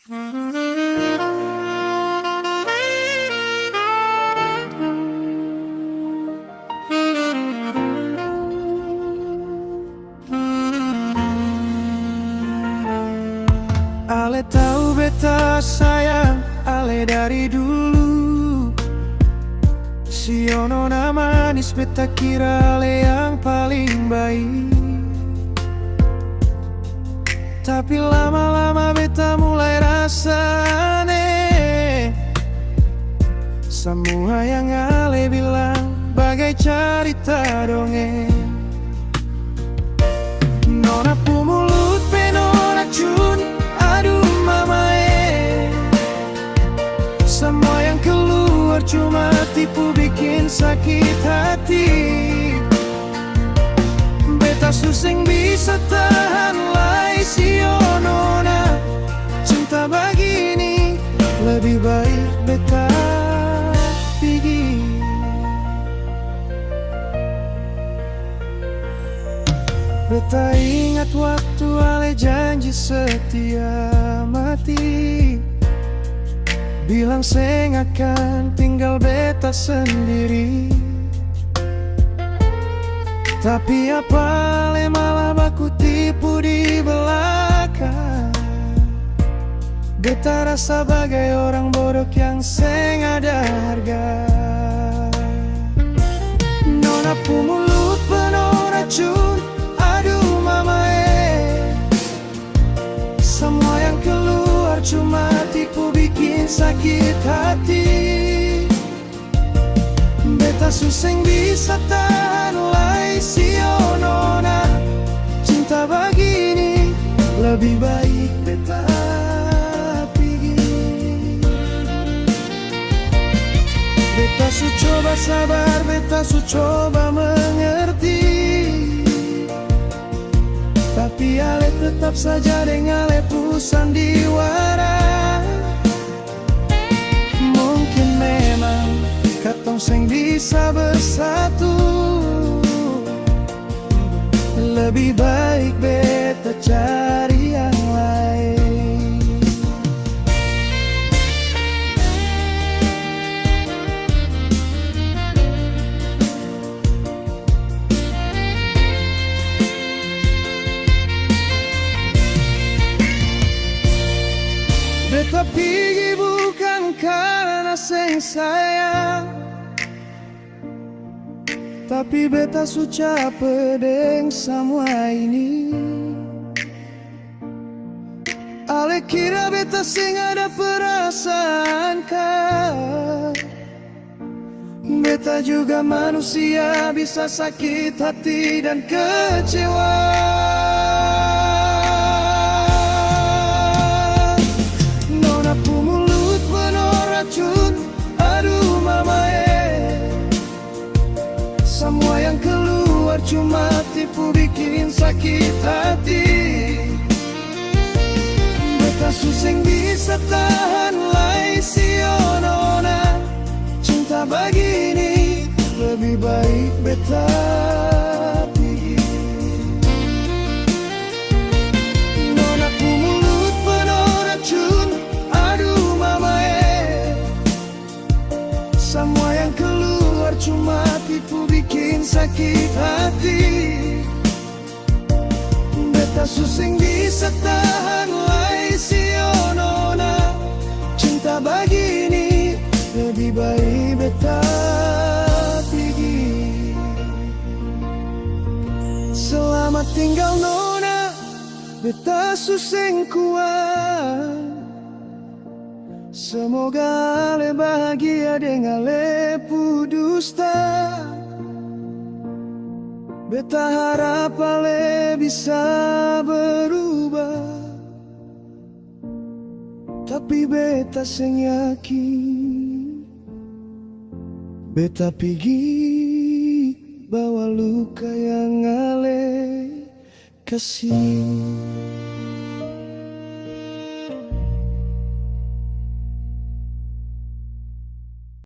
Ale tahu beta sayang ale dari dulu. Siono manis beta kira ale yang paling baik. Tapi lama-lama beta mulai rasa aneh. Semua yang ale bilang bagai cerita dongeng. Nona pu mulut penuh racun, aduh mama semua yang keluar cuma tipu bikin sakit hati. Beta suseng bisa tahan lai sio nona. Cinta begini lebih baik beta pergi. Beta ingat waktu ale janji setia mati. Bilang seng akan tinggal beta sendiri. Tapi apa ale malah baku tipu di belakang. Beta rasa bagai orang bodoh yang seng ada harga. Nona pu mulut penuh racun, aduh mama semua yang keluar cuma tipu bikin sakit hati. Beta suseng bisa tahan lai sio nona. Cinta begini lebih baik beta pergi. Beta su coba sabar, beta su coba mengerti. Tapi ale tetap saja dengan ale pu sandiwara. Mungkin memang katong seng bisa bersatu. Lebih baik beta cari yang lain. Beta pergi bukan karena seng sayang, tapi beta su capek deng semua ini. Ale kira beta seng ada perasaan kan. Beta juga manusia, bisa sakit hati dan kecewa. Nona pu mulut penuh racun, aduh mama semua yang keluar cuma tipu bikin sakit hati. Beta suseng bisa tahan lai sio nona. Cinta begini lebih baik beta pergi. Nona pu mulut penuh racun, aduh mama semua yang keluar cuma tipu bikin sakit hati. Beta suseng bisa tahan lai sio nona. Cinta begini lebih baik beta pergi. Selamat tinggal nona, beta suseng kuat. Semoga ale bahagia dengan ale pu dusta. Beta harap ale bisa berubah, tapi beta seng yakin. Beta pergi bawa luka yang ale kasih.